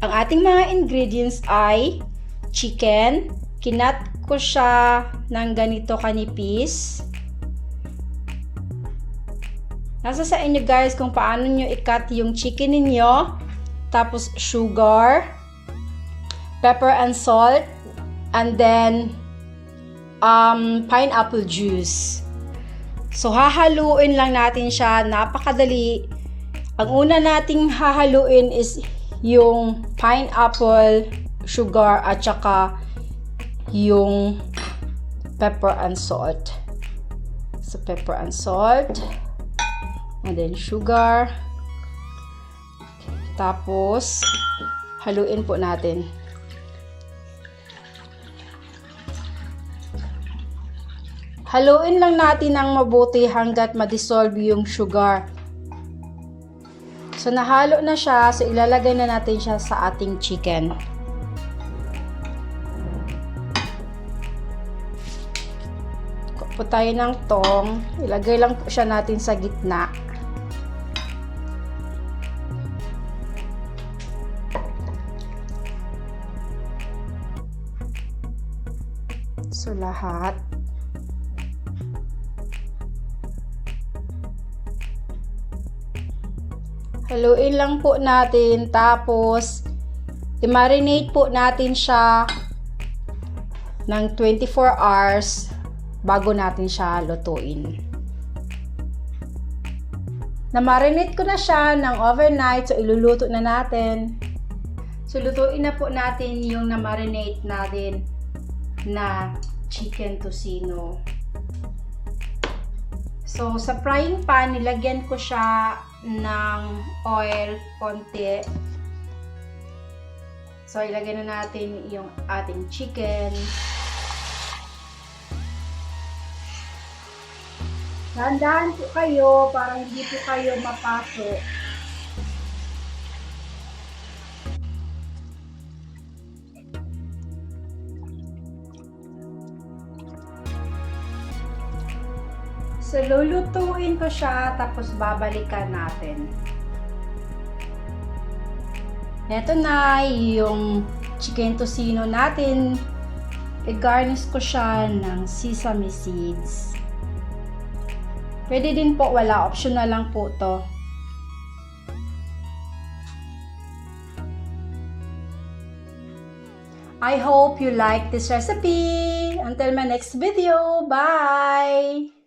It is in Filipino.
Ang ating mga ingredients ay chicken. Kinat ko siya ng ganito kanipis. Nasa sa inyo guys kung paano nyo i-cut yung chicken ninyo. Tapos sugar, pepper and salt, and then pineapple juice. So hahaluin lang natin siya, napakadali. Ang una nating hahaluin is yung pineapple, sugar, at saka yung pepper and salt. So pepper and salt. And then sugar. Tapos, haluin po natin. Haluin lang natin ng mabuti hanggat ma-dissolve yung sugar. So, nahalo na siya. So, ilalagay na natin siya sa ating chicken. Kuha po tayo ng tong. Ilagay lang po siya natin sa gitna. So, lahat. Haluin lang po natin. Tapos, i-marinate po natin siya ng 24 hours bago natin siya lutuin. Na-marinate ko na siya ng overnight. So, iluluto na natin. So, lutuin na po natin yung na-marinate natin na chicken tocino. So, sa frying pan, nilagyan ko siya ng oil konti. So, ilagay na natin yung ating chicken. Dahan-dahan po kayo para hindi po kayo mapasok. So, lulutuin ko siya, tapos babalikan natin. Ito na yung chicken tocino natin. I-garnish ko siya ng sesame seeds. Pwede din po, wala. Optional lang po to. I hope you like this recipe. Until my next video. Bye!